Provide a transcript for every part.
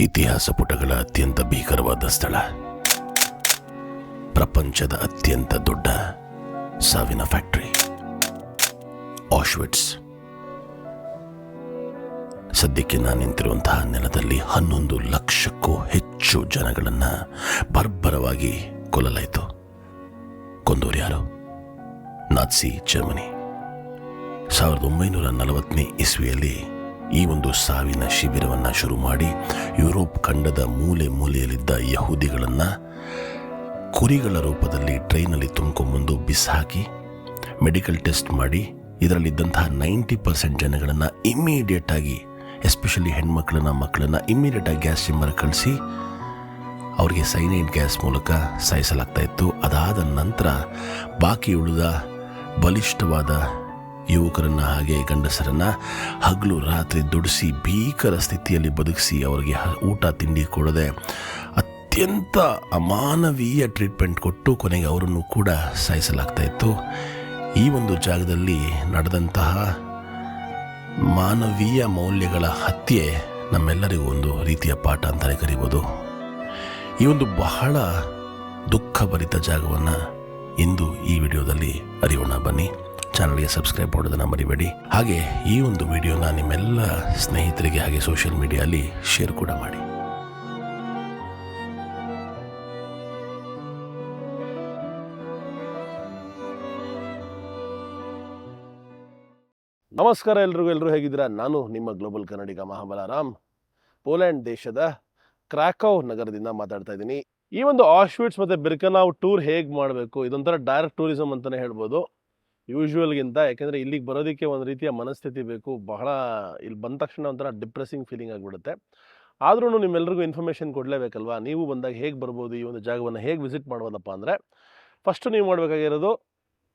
ಇತಿಹಾಸ ಪುಟಗಳ ಅತ್ಯಂತ ಭೀಕರವಾದ ಸ್ಥಳ, ಪ್ರಪಂಚದ ಅತ್ಯಂತ ದೊಡ್ಡ ಸಾವಿನ ಫ್ಯಾಕ್ಟರಿ ಆಶ್ವಿಟ್ಸ್. ಸದ್ಯಕ್ಕೆ ನಾನು ನಿಂತಿರುವಂತಹ ನೆಲದಲ್ಲಿ 11 ಲಕ್ಷಕ್ಕೂ ಹೆಚ್ಚು ಜನಗಳನ್ನು ಬರ್ಬರವಾಗಿ ಕೊಲ್ಲಲಾಯಿತು. ಕೊಂದವರು ಯಾರು? Nazi Germany. 1940ನೇ ಇಸ್ವಿಯಲ್ಲಿ ಈ ಒಂದು ಸಾವಿನ ಶಿಬಿರವನ್ನು ಶುರು ಮಾಡಿ ಯುರೋಪ್ ಖಂಡದ ಮೂಲೆ ಮೂಲೆಯಲ್ಲಿದ್ದ ಯಹೂದಿಗಳನ್ನು ಕುರಿಗಳ ರೂಪದಲ್ಲಿ ಟ್ರೈನಲ್ಲಿ ತುಂಬಿಕೊಂಡ್ಬಂದು ಬಿಸಾಕಿ ಮೆಡಿಕಲ್ ಟೆಸ್ಟ್ ಮಾಡಿ ಇದರಲ್ಲಿದ್ದಂತಹ 90% ಜನಗಳನ್ನು ಇಮ್ಮಿಡಿಯೇಟಾಗಿ, ಎಸ್ಪೆಷಲಿ ಮಕ್ಕಳನ್ನು ಇಮ್ಮಿಡಿಯೇಟಾಗಿ ಗ್ಯಾಸ್ ಚೇಂಬರ್ ಕಳಿಸಿ ಅವರಿಗೆ ಸೈನೈಡ್ ಗ್ಯಾಸ್ ಮೂಲಕ ಸಾಯಿಸಲಾಗ್ತಾ ಇತ್ತು. ಅದಾದ ನಂತರ ಬಾಕಿ ಉಳಿದ ಬಲಿಷ್ಠವಾದ ಯುವಕರನ್ನು ಹಾಗೆ ಗಂಡಸರನ್ನು ಹಗಲು ರಾತ್ರಿ ದುಡಿಸಿ ಭೀಕರ ಸ್ಥಿತಿಯಲ್ಲಿ ಬದುಕಿಸಿ ಅವರಿಗೆ ಊಟ ತಿಂಡಿ ಕೊಡದೆ ಅತ್ಯಂತ ಅಮಾನವೀಯ ಟ್ರೀಟ್ಮೆಂಟ್ ಕೊಟ್ಟು ಕೊನೆಗೆ ಅವರನ್ನು ಕೂಡ ಸಾಯಿಸಲಾಗ್ತಾ ಇತ್ತು. ಈ ಒಂದು ಜಾಗದಲ್ಲಿ ನಡೆದಂತಹ ಮಾನವೀಯ ಮೌಲ್ಯಗಳ ಹತ್ಯೆ ನಮ್ಮೆಲ್ಲರಿಗೂ ಒಂದು ರೀತಿಯ ಪಾಠ ಅಂತಲೇ ಕರೀಬೋದು. ಈ ಒಂದು ಬಹಳ ದುಃಖಭರಿತ ಜಾಗವನ್ನು ಇಂದು ಈ ವಿಡಿಯೋದಲ್ಲಿ ಅರಿಯೋಣ. ಬನ್ನಿ, ಚಾನಲ್ಗೆ ಸಬ್ಸ್ಕ್ರೈಬ್ ಮಾಡೋದನ್ನು ಮರಿಬೇಡಿ. ಹಾಗೆ ಈ ಒಂದು ವಿಡಿಯೋನ ನಿಮ್ಮೆಲ್ಲ ಸ್ನೇಹಿತರಿಗೆ ಹಾಗೆ ಸೋಷಿಯಲ್ ಮೀಡಿಯಲ್ಲಿ ಶೇರ್ ಕೂಡ ಮಾಡಿ. ನಮಸ್ಕಾರ ಎಲ್ಲರೂ ಹೇಗಿದ್ದೀರಾ? ನಾನು ನಿಮ್ಮ ಗ್ಲೋಬಲ್ ಕನ್ನಡಿಗ ಮಹಾಬಲರಾಮ್, ಪೋಲೆಂಡ್ ದೇಶದ ಕ್ರಾಕೌ ನಗರದಿಂದ ಮಾತಾಡ್ತಾ ಇದ್ದೀನಿ. ಈ ಒಂದು ಆಶ್ವಿಟ್ಸ್ ಮತ್ತು ಬಿರ್ಕೆನೌ ಟೂರ್ ಹೇಗೆ ಮಾಡಬೇಕು, ಇದೊಂಥರ ಡೈರೆಕ್ಟ್ ಟೂರಿಸಮ್ ಅಂತಲೇ ಹೇಳ್ಬೋದು ಯೂಶ್ವಲ್ಗಿಂತ. ಯಾಕೆಂದರೆ ಇಲ್ಲಿಗೆ ಬರೋದಕ್ಕೆ ಒಂದು ರೀತಿಯ ಮನಸ್ಥಿತಿ ಬೇಕು. ಬಹಳ ಇಲ್ಲಿ ಬಂದ ತಕ್ಷಣ ಒಂಥರ ಡಿಪ್ರೆಸಿಂಗ್ ಫೀಲಿಂಗ್ ಆಗಿಬಿಡುತ್ತೆ. ಆದ್ರೂ ನಿಮ್ಮೆಲ್ಲರಿಗೂ ಇನ್ಫಾರ್ಮೇಷನ್ ಕೊಡಲೇಬೇಕಲ್ವಾ? ನೀವು ಬಂದಾಗ ಹೇಗೆ ಬರ್ಬೋದು, ಈ ಒಂದು ಜಾಗವನ್ನು ಹೇಗೆ ವಿಸಿಟ್ ಮಾಡ್ಬೋದಪ್ಪ ಅಂದರೆ, ಫಸ್ಟು ನೀವು ಮಾಡಬೇಕಾಗಿರೋದು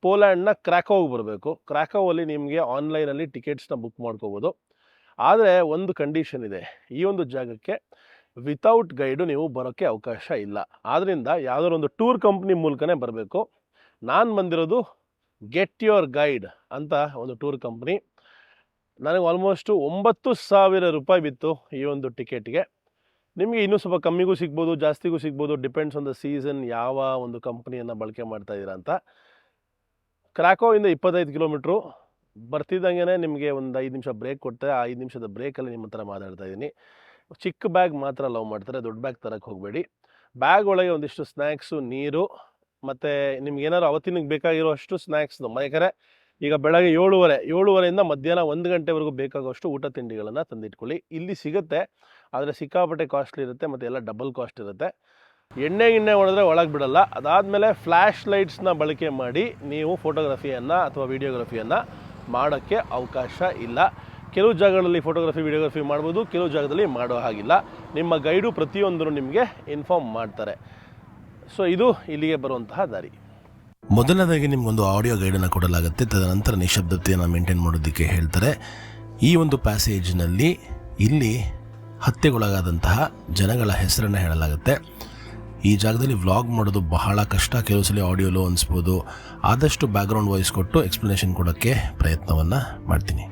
ಪೋಲ್ಯಾಂಡ್ನ ಕ್ರಾಕೌಗೆ ಬರಬೇಕು. ಕ್ರಾಕೌವಲ್ಲಿ ನಿಮಗೆ ಆನ್ಲೈನಲ್ಲಿ ಟಿಕೆಟ್ಸ್ನ ಬುಕ್ ಮಾಡ್ಕೋಬೋದು. ಆದರೆ ಒಂದು ಕಂಡೀಷನ್ ಇದೆ, ಈ ಒಂದು ಜಾಗಕ್ಕೆ ವಿತೌಟ್ ಗೈಡು ನೀವು ಬರೋಕ್ಕೆ ಅವಕಾಶ ಇಲ್ಲ. ಆದ್ದರಿಂದ ಯಾವುದಾದ್ರು ಒಂದು ಟೂರ್ ಕಂಪ್ನಿ ಮೂಲಕನೇ ಬರಬೇಕು. ನಾನು ಬಂದಿರೋದು ಗೆಟ್ ಯುವರ್ ಗೈಡ್ ಅಂತ ಒಂದು ಟೂರ್ ಕಂಪ್ನಿ. ನನಗೆ ಆಲ್ಮೋಸ್ಟು 9,000 ರೂಪಾಯಿ ಬಿತ್ತು ಈ ಒಂದು ಟಿಕೆಟ್ಗೆ. ನಿಮಗೆ ಇನ್ನೂ ಸ್ವಲ್ಪ ಕಮ್ಮಿಗೂ ಸಿಗ್ಬೋದು, ಜಾಸ್ತಿಗೂ ಸಿಗ್ಬೋದು, ಡಿಪೆಂಡ್ಸ್ ಆನ್ ದ ಸೀಸನ್, ಯಾವ ಒಂದು ಕಂಪ್ನಿಯನ್ನು ಬಳಕೆ ಮಾಡ್ತಾ ಇದ್ದೀರಾ ಅಂತ. ಕ್ರಾಕೋವಿಂದ 25 ಕಿಲೋಮೀಟ್ರು. ಬರ್ತಿದ್ದಂಗೆ ನಿಮಗೆ ಒಂದು 5 ನಿಮಿಷ ಬ್ರೇಕ್ ಕೊಡ್ತಾರೆ. ಆ 5 ನಿಮಿಷದ ಬ್ರೇಕಲ್ಲಿ ನಿಮ್ಮ ಹತ್ರ ಮಾತಾಡ್ತಾ ಇದ್ದೀನಿ. ಚಿಕ್ಕ ಬ್ಯಾಗ್ ಮಾತ್ರ ಲವ್ ಮಾಡ್ತಾರೆ, ದೊಡ್ಡ ಬ್ಯಾಗ್ ತರಕ್ಕೆ ಹೋಗಬೇಡಿ. ಬ್ಯಾಗ್ ಒಳಗೆ ಒಂದಿಷ್ಟು ಸ್ನ್ಯಾಕ್ಸು, ನೀರು ಮತ್ತು ನಿಮ್ಗೆ ಏನಾದ್ರು ಅವತ್ತಿನಕ್ಕೆ ಬೇಕಾಗಿರೋ ಅಷ್ಟು ಸ್ನ್ಯಾಕ್ಸ್ನು, ಯಾಕಂದರೆ ಈಗ ಬೆಳಗ್ಗೆ 7:30ಯಿಂದ ಮಧ್ಯಾಹ್ನ 1 ಗಂಟೆವರೆಗೂ ಬೇಕಾಗೋಷ್ಟು ಊಟ ತಿಂಡಿಗಳನ್ನು ತಂದಿಟ್ಕೊಳ್ಳಿ. ಇಲ್ಲಿ ಸಿಗುತ್ತೆ, ಆದರೆ ಸಿಕ್ಕಾಪಟ್ಟೆ ಕಾಸ್ಟ್ಲಿ ಇರುತ್ತೆ ಮತ್ತು ಎಲ್ಲ ಡಬಲ್ ಕಾಸ್ಟ್ ಇರುತ್ತೆ. ಎಣ್ಣೆ ಹೊಡೆದ್ರೆ ಒಳಗೆ ಬಿಡಲ್ಲ. ಅದಾದಮೇಲೆ ಫ್ಲ್ಯಾಶ್ ಲೈಟ್ಸ್ನ ಬಳಕೆ ಮಾಡಿ ನೀವು ಫೋಟೋಗ್ರಫಿಯನ್ನು ಅಥವಾ ವಿಡಿಯೋಗ್ರಫಿಯನ್ನು ಮಾಡೋಕ್ಕೆ ಅವಕಾಶ ಇಲ್ಲ. ಕೆಲವು ಜಾಗಗಳಲ್ಲಿ ಫೋಟೋಗ್ರಫಿ ವಿಡಿಯೋಗ್ರಫಿ ಮಾಡ್ಬೋದು, ಕೆಲವು ಜಾಗದಲ್ಲಿ ಮಾಡೋ ಹಾಗಿಲ್ಲ. ನಿಮ್ಮ ಗೈಡು ಪ್ರತಿಯೊಂದನ್ನು ನಿಮಗೆ ಇನ್ಫಾರ್ಮ್ ಮಾಡ್ತಾರೆ. ಸೊ ಇದು ಇಲ್ಲಿಗೆ ಬರುವಂತಹ ದಾರಿ. ಮೊದಲನೇದಾಗಿ ನಿಮಗೊಂದು ಆಡಿಯೋ ಗೈಡನ್ನು ಕೊಡಲಾಗುತ್ತೆ. ತದನಂತರ ನಿಶಬ್ದತೆಯನ್ನು ಮೇಂಟೈನ್ ಮಾಡೋದಕ್ಕೆ ಹೇಳ್ತಾರೆ. ಈ ಒಂದು ಪ್ಯಾಸೇಜ್ನಲ್ಲಿ ಇಲ್ಲಿ ಹತ್ಯೆಗೊಳಗಾದಂತಹ ಜನಗಳ ಹೆಸರನ್ನು ಹೇಳಲಾಗುತ್ತೆ. ಈ ಜಾಗದಲ್ಲಿ ವ್ಲಾಗ್ ಮಾಡೋದು ಬಹಳ ಕಷ್ಟ. ಕೆಲವು ಸಲ ಆಡಿಯೋಲು ಅನಿಸ್ಬೋದು. ಆದಷ್ಟು ಬ್ಯಾಕ್ಗ್ರೌಂಡ್ ವಾಯ್ಸ್ ಕೊಟ್ಟು ಎಕ್ಸ್ಪ್ಲನೇಷನ್ ಕೊಡೋಕ್ಕೆ ಪ್ರಯತ್ನವನ್ನು ಮಾಡ್ತೀನಿ.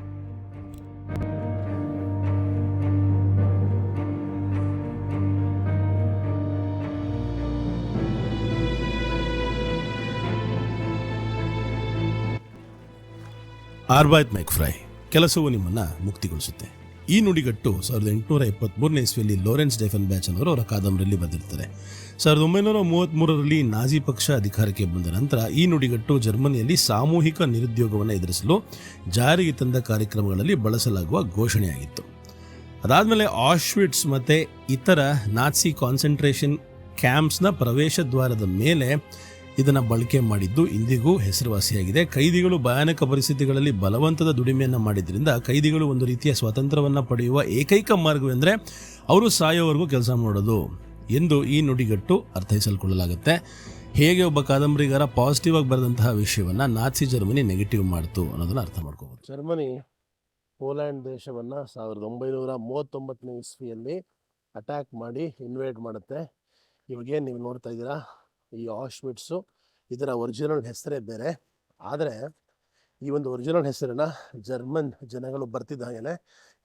ಆರ್ಬೈಟ್ ಮೇಕ್ ಫ್ರೈ, ಕೆಲಸವು ನಿಮ್ಮನ್ನು ಮುಕ್ತಿಗೊಳಿಸುತ್ತೆ. ಈ ನುಡಿಗಟ್ಟು 1873ನೇ ಇಸ್ವಿಯಲ್ಲಿ ಲಾರೆನ್ಸ್ ಡೆಫೆನ್ಬ್ಯಾಚ್ ಅವರ ಕಾದಂಬರಿಯಲ್ಲಿ ಬಂದಿರ್ತಾರೆ. 1933ರಲ್ಲಿ ನಾಜಿ ಪಕ್ಷ ಅಧಿಕಾರಕ್ಕೆ ಬಂದ ನಂತರ ಈ ನುಡಿಗಟ್ಟು ಜರ್ಮನಿಯಲ್ಲಿ ಸಾಮೂಹಿಕ ನಿರುದ್ಯೋಗವನ್ನು ಎದುರಿಸಲು ಜಾರಿಗೆ ತಂದ ಕಾರ್ಯಕ್ರಮಗಳಲ್ಲಿ ಬಳಸಲಾಗುವ ಘೋಷಣೆಯಾಗಿತ್ತು. ಅದಾದಮೇಲೆ ಆಶ್ವಿಟ್ಸ್ ಮತ್ತು ಇತರ ನಾಟ್ಸಿ ಕಾನ್ಸಂಟ್ರೇಷನ್ ಕ್ಯಾಂಪ್ಸ್ನ ಪ್ರವೇಶ ದ್ವಾರದ ಮೇಲೆ ಇದನ್ನು ಬಳಕೆ ಮಾಡಿದ್ದು ಇಂದಿಗೂ ಹೆಸರುವಾಸಿಯಾಗಿದೆ. ಕೈದಿಗಳು ಭಯಾನಕ ಪರಿಸ್ಥಿತಿಗಳಲ್ಲಿ ಬಲವಂತದ ದುಡಿಮೆಯನ್ನು ಮಾಡಿದ್ರಿಂದ ಕೈದಿಗಳು ಒಂದು ರೀತಿಯ ಸ್ವಾತಂತ್ರ್ಯವನ್ನು ಪಡೆಯುವ ಏಕೈಕ ಮಾರ್ಗವೆಂದರೆ ಅವರು ಸಾಯೋವರೆಗೂ ಕೆಲಸ ಮಾಡೋದು ಎಂದು ಈ ನುಡಿಗಟ್ಟು ಅರ್ಥೈಸಲ್ಕೊಳ್ಳಲಾಗುತ್ತೆ. ಹೇಗೆ ಒಬ್ಬ ಕಾದಂಬರಿಗಾರ ಪಾಸಿಟಿವ್ ಆಗಿ ಬರೆದಂತಹ ವಿಷಯವನ್ನು ನಾಟ್ಸಿ ಜರ್ಮನಿ ನೆಗೆಟಿವ್ ಮಾಡ್ತು ಅನ್ನೋದನ್ನು ಅರ್ಥ ಮಾಡ್ಕೋಬೋದು. ಜರ್ಮನಿ ಪೋಲ್ಯಾಂಡ್ ದೇಶವನ್ನು 1939ನೇ ಇಸ್ವಿಯಲ್ಲಿ ಅಟ್ಯಾಕ್ ಮಾಡಿ ಇನ್ವೇಡ್ ಮಾಡುತ್ತೆ. ಇವಾಗೇನು ನೀವು ನೋಡ್ತಾ ಇದ್ದೀರಾ, ಈ ಆಶ್ವಿಟ್ಸು, ಇದರ ಒರಿಜಿನಲ್ ಹೆಸರೇ ಬೇರೆ. ಆದರೆ ಈ ಒಂದು ಒರಿಜಿನಲ್ ಹೆಸರನ್ನು ಜರ್ಮನ್ ಜನಗಳು ಬರ್ತಿದ್ದಾಗಲೇ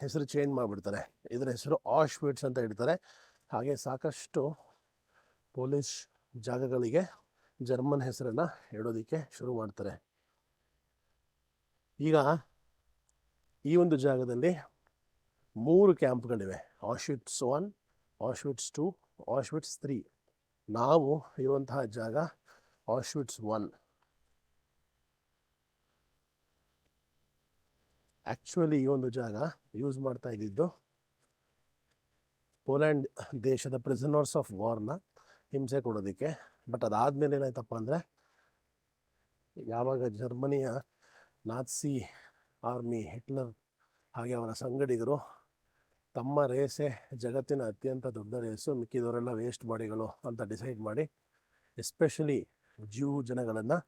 ಹೆಸರು ಚೇಂಜ್ ಮಾಡಿಬಿಡ್ತಾರೆ. ಇದರ ಹೆಸರು ಆಶ್ವಿಟ್ಸ್ ಅಂತ ಇಡ್ತಾರೆ. ಹಾಗೆ ಸಾಕಷ್ಟು ಪೊಲೀಸ್ ಜಾಗಗಳಿಗೆ ಜರ್ಮನ್ ಹೆಸರನ್ನು ಇಡೋದಕ್ಕೆ ಶುರು ಮಾಡ್ತಾರೆ. ಈಗ ಈ ಒಂದು ಜಾಗದಲ್ಲಿ 3 ಕ್ಯಾಂಪ್ಗಳಿವೆ: ಆಶ್ವಿಟ್ಸ್ 1, ಆಶ್ವಿಟ್ಸ್ 2, ಆಶ್ವಿಟ್ಸ್ 3. ನಾವು ಇರುವಂತಹ ಜಾಗ ಆಶ್ವಿಟ್ಸ್ 1. ಆ್ಯಕ್ಚುಲಿ ಈ ಒಂದು ಜಾಗ ಯೂಸ್ ಮಾಡ್ತಾ ಇದ್ದಿದ್ದು ಪೋಲ್ಯಾಂಡ್ ದೇಶದ ಪ್ರಿಸನರ್ಸ್ ಆಫ್ ವಾರ್ನ ಹಿಂಸೆ ಕೊಡೋದಕ್ಕೆ. ಬಟ್ ಅದಾದಮೇಲೆ ಏನಾಯ್ತಪ್ಪ ಅಂದರೆ, ಯಾವಾಗ ಜರ್ಮನಿಯ ನಾತ್ಸಿ ಆರ್ಮಿ, ಹಿಟ್ಲರ್ ಹಾಗೆ ಅವರ ಸಂಗಡಿಗರು ತಮ್ಮ ರೇಸೇ ಜಗತ್ತಿನ ಅತ್ಯಂತ ದೊಡ್ಡ ರೇಸು, ಮಿಕ್ಕಿದವರೆಲ್ಲ ವೇಸ್ಟ್ ಬಾಡಿಗಳು ಅಂತ ಡಿಸೈಡ್ ಮಾಡಿ ಎಸ್ಪೆಷಲಿ ಜ್ಯೂ ಜನಗಳನ್ನು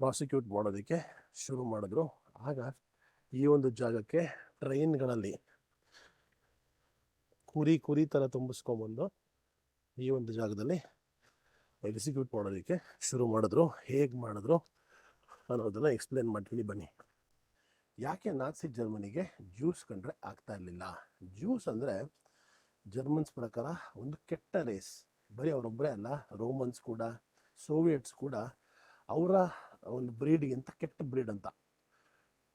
ಪ್ರಾಸಿಕ್ಯೂಟ್ ಮಾಡೋದಕ್ಕೆ ಶುರು ಮಾಡಿದ್ರು. ಆಗ ಈ ಒಂದು ಜಾಗಕ್ಕೆ ಟ್ರೈನ್ಗಳಲ್ಲಿ ಕುರಿ ಥರ ತುಂಬಿಸ್ಕೊಂಬಂದು ಈ ಒಂದು ಜಾಗದಲ್ಲಿ ಎಕ್ಸಿಕ್ಯೂಟ್ ಮಾಡೋದಕ್ಕೆ ಶುರು ಮಾಡಿದ್ರು. ಹೇಗೆ ಮಾಡಿದ್ರು ಅನ್ನೋದನ್ನು ಎಕ್ಸ್ಪ್ಲೇನ್ ಮಾಡ್ತೀನಿ ಬನ್ನಿ. ಯಾಕೆ ನಾಟ್ಸಿ ಜರ್ಮನಿಗೆ ಜ್ಯೂಸ್ ಕಂಡ್ರೆ ಆಗ್ತಾ ಇರಲಿಲ್ಲ? ಜ್ಯೂಸ್ ಅಂದರೆ ಜರ್ಮನ್ಸ್ ಪ್ರಕಾರ ಒಂದು ಕೆಟ್ಟ ರೇಸ್. ಬರೀ ಅವರೊಬ್ಬರೇ ಅಲ್ಲ, ರೋಮನ್ಸ್ ಕೂಡ, ಸೋವಿಯಟ್ಸ್ ಕೂಡ ಅವರ ಒಂದು ಬ್ರೀಡ್ಗಿಂತ ಕೆಟ್ಟ ಬ್ರೀಡ್ ಅಂತ.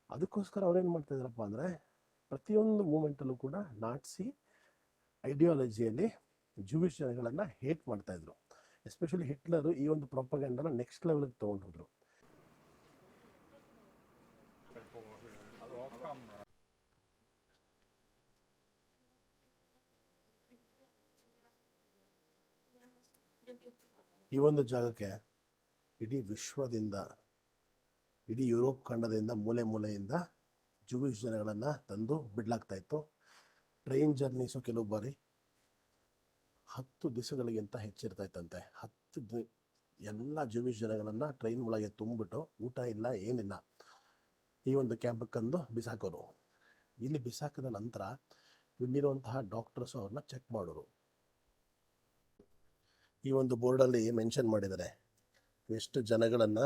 ಅದಕ್ಕೋಸ್ಕರ ಅವ್ರೇನು ಮಾಡ್ತಾಯಿದ್ರಪ್ಪ ಅಂದರೆ, ಪ್ರತಿಯೊಂದು ಮೂಮೆಂಟಲ್ಲೂ ಕೂಡ ನಾಟ್ಸಿ ಐಡಿಯಾಲಜಿಯಲ್ಲಿ ಜೂವಿಷ್ ಜನಗಳನ್ನು ಹೇಟ್ ಮಾಡ್ತಾಯಿದ್ರು. ಎಸ್ಪೆಷಲಿ ಹಿಟ್ಲರು ಈ ಒಂದು ಪ್ರೊಪಗಂಡನ ನೆಕ್ಸ್ಟ್ ಲೆವೆಲ್ಗೆ ತೊಗೊಂಡು ಹೋದರು. ಈ ಒಂದು ಜಾಗಕ್ಕೆ ಇಡೀ ವಿಶ್ವದಿಂದ, ಇಡೀ ಯುರೋಪ್ ಖಂಡದಿಂದ, ಮೂಲೆ ಮೂಲೆಯಿಂದ ಜೂವಿಷ್ ಜನಗಳನ್ನು ತಂದು ಬಿಡಲಾಗ್ತಾ ಇತ್ತು. ಟ್ರೈನ್ ಜರ್ನೀಸು ಕೆಲವು ಬಾರಿ 10 ದಿವಸಗಳಿಗಿಂತ ಹೆಚ್ಚಿರ್ತಾ ಇತ್ತಂತೆ. 10 ಎಲ್ಲ ಜೂವಿಷ್ ಜನಗಳನ್ನು ಟ್ರೈನ್ ಒಳಗೆ ತುಂಬಿಬಿಟ್ಟು ಊಟ ಇಲ್ಲ ಏನಿಲ್ಲ ಈ ಒಂದು ಕ್ಯಾಂಪಿಗೆ ತಂದು ಬಿಸಾಕೋರು. ಇಲ್ಲಿ ಬಿಸಾಕಿದ ನಂತರ ಇಲ್ಲಿರುವಂತಹ ಡಾಕ್ಟರ್ಸು ಅವ್ರನ್ನ ಚೆಕ್ ಮಾಡೋರು. ಈ ಒಂದು ಬೋರ್ಡಲ್ಲಿ ಮೆನ್ಷನ್ ಮಾಡಿದ್ದಾರೆ ಎಷ್ಟು ಜನಗಳನ್ನು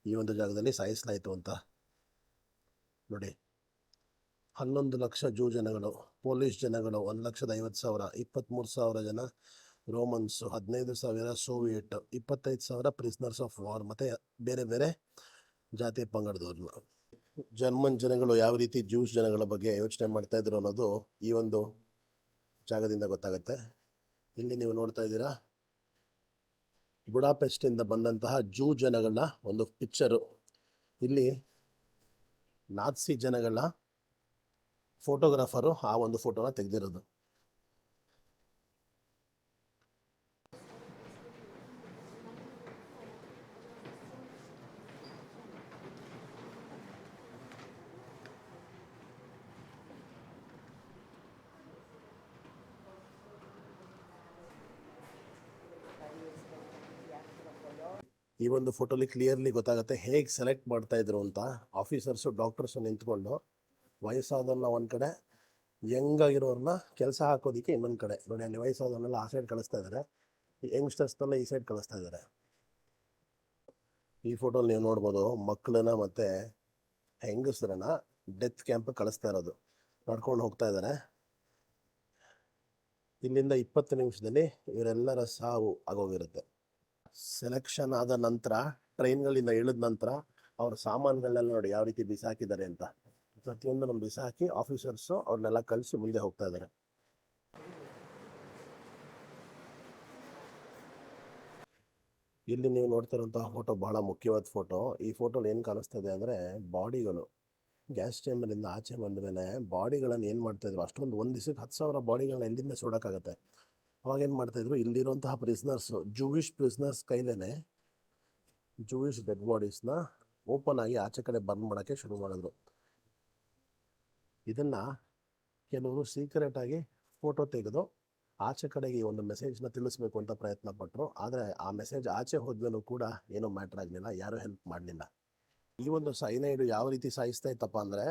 ಈ ಒಂದು ಜಾಗದಲ್ಲಿ ಸಾಯಿಸಲಾಯಿತು ಅಂತ. ನೋಡಿ, 11 ಲಕ್ಷ ಜೂ ಜನಗಳು, ಪೊಲೀಸ್ ಜನಗಳು 1,50,000, 23,000 ಜನ Romans, 15,000 Soviet, 25,000 prisoners of war, ಮತ್ತು ಬೇರೆ ಬೇರೆ ಜಾತಿ ಪಂಗಡದವ್ರನ್ನ. ಜರ್ಮನ್ ಜನಗಳು ಯಾವ ರೀತಿ ಜ್ಯೂಸ್ ಜನಗಳ ಬಗ್ಗೆ ಯೋಚನೆ ಮಾಡ್ತಾಯಿದ್ರು ಅನ್ನೋದು ಈ ಒಂದು ಜಾಗದಿಂದ ಗೊತ್ತಾಗುತ್ತೆ. ಇಲ್ಲಿ ನೀವು ನೋಡ್ತಾ ಇದ್ದೀರಾ ಬುಡಾಪೆಸ್ಟಿಂದ ಬಂದಂತಹ ಜೂ ಜನಗಳ ಒಂದು ಪಿಕ್ಚರು. ಇಲ್ಲಿ ನಾತ್ಸಿ ಜನಗಳ ಫೋಟೋಗ್ರಾಫರು ಆ ಒಂದು ಫೋಟೋನ ತೆಗೆದಿರೋದು. ಈ ಒಂದು ಫೋಟೋಲಿ ಕ್ಲಿಯರ್ಲಿ ಗೊತ್ತಾಗುತ್ತೆ ಹೇಗೆ ಸೆಲೆಕ್ಟ್ ಮಾಡ್ತಾ ಇದ್ರು ಅಂತ. ಆಫೀಸರ್ಸು, ಡಾಕ್ಟರ್ಸು ನಿಂತ್ಕೊಂಡು ವಯಸ್ಸಾದವ್ರನ್ನ ಒಂದು ಕಡೆ, ಯಂಗಾಗಿರೋರನ್ನ ಕೆಲಸ ಹಾಕೋದಕ್ಕೆ ಇನ್ನೊಂದು ಕಡೆ. ನೋಡಿ, ಅಲ್ಲಿ ವಯಸ್ಸಾದವ್ರನ್ನೆಲ್ಲ ಆ ಸೈಡ್ ಕಳಿಸ್ತಾ ಇದ್ದಾರೆ, ಯಂಗ್ಸ್ಟರ್ಸ್ನೆಲ್ಲ ಈ ಸೈಡ್ ಕಳಿಸ್ತಾ ಇದ್ದಾರೆ. ಈ ಫೋಟೋಲಿ ನೀವು ನೋಡ್ಬೋದು ಮಕ್ಕಳನ್ನ ಮತ್ತು ಹೆಂಗಸರನ್ನ ಡೆತ್ ಕ್ಯಾಂಪ್ ಕಳಿಸ್ತಾ ಇರೋದು. ನಡ್ಕೊಂಡು ಹೋಗ್ತಾ ಇದ್ದಾರೆ. ಇಲ್ಲಿಂದ 20 ನಿಮಿಷದಲ್ಲಿ ಇವರೆಲ್ಲರ ಸಾವು ಆಗೋಗಿರುತ್ತೆ. ಸೆಲೆಕ್ಷನ್ ಆದ ನಂತರ, ಟ್ರೈನ್ಗಳಿಂದ ಇಳಿದ ನಂತರ ಅವ್ರ ಸಾಮಾನುಗಳನ್ನೆಲ್ಲ ನೋಡಿ ಯಾವ ರೀತಿ ಬಿಸಾಕಿದ್ದಾರೆ ಅಂತ. ಪ್ರತಿಯೊಂದನ್ನು ಬಿಸಾಕಿ ಆಫೀಸರ್ಸು ಅವ್ರನ್ನೆಲ್ಲ ಕಳಿಸಿ ಮುಂದೆ ಹೋಗ್ತಾ ಇದ್ದಾರೆ. ಇಲ್ಲಿ ನೀವು ನೋಡ್ತಾ ಇರುವಂತಹ ಫೋಟೋ ಬಹಳ ಮುಖ್ಯವಾದ ಫೋಟೋ. ಈ ಫೋಟೋಲಿ ಏನು ಕಾಣಿಸ್ತದೆ ಅಂದರೆ, ಬಾಡಿಗಳು ಗ್ಯಾಸ್ ಚೇಂಬರಿಂದ ಆಚೆ ಬಂದ ಮೇಲೆ ಬಾಡಿಗಳನ್ನು ಏನು ಮಾಡ್ತಾಯಿದ್ರು, ಅಷ್ಟೊಂದು ಒಂದು ದಿವಸಕ್ಕೆ 10,000 ಬಾಡಿಗಳನ್ನ ಎಲ್ಲಿಂದ ಸುಡೋಕ್ಕಾಗತ್ತೆ. ಅವಾಗ ಏನು ಮಾಡ್ತಾಯಿದ್ರು, ಇಲ್ಲಿರುವಂತಹ ಪ್ರಿಸ್ನರ್ಸು, ಜೂವಿಷ್ ಪ್ರಿಸ್ನರ್ಸ್ ಕೈಲೇ ಜೂವಿಷ್ ಡೆಡ್ ಬಾಡೀಸ್ನ ಓಪನ್ ಆಗಿ ಆಚೆ ಕಡೆ ಬರ್ನ್ ಮಾಡೋಕ್ಕೆ ಶುರು ಮಾಡಿದ್ರು. ಇದನ್ನು ಕೆಲವರು ಸೀಕ್ರೆಟಾಗಿ ಫೋಟೋ ತೆಗೆದು ಆಚೆ ಕಡೆಗೆ ಈ ಒಂದು ಮೆಸೇಜ್ನ ತಿಳಿಸ್ಬೇಕು ಅಂತ ಪ್ರಯತ್ನ ಪಟ್ಟರು. ಆದರೆ ಆ ಮೆಸೇಜ್ ಆಚೆ ಹೋದ್ಮೇಲೂ ಕೂಡ ಏನೂ ಮ್ಯಾಟ್ರ್ ಆಗಲಿಲ್ಲ, ಯಾರೂ ಹೆಲ್ಪ್ ಮಾಡಲಿಲ್ಲ. ಈ ಒಂದು ಸೈನೈಡು ಯಾವ ರೀತಿ ಸಾಯಿಸ್ತಾ ಇತ್ತಪ್ಪ ಅಂದರೆ,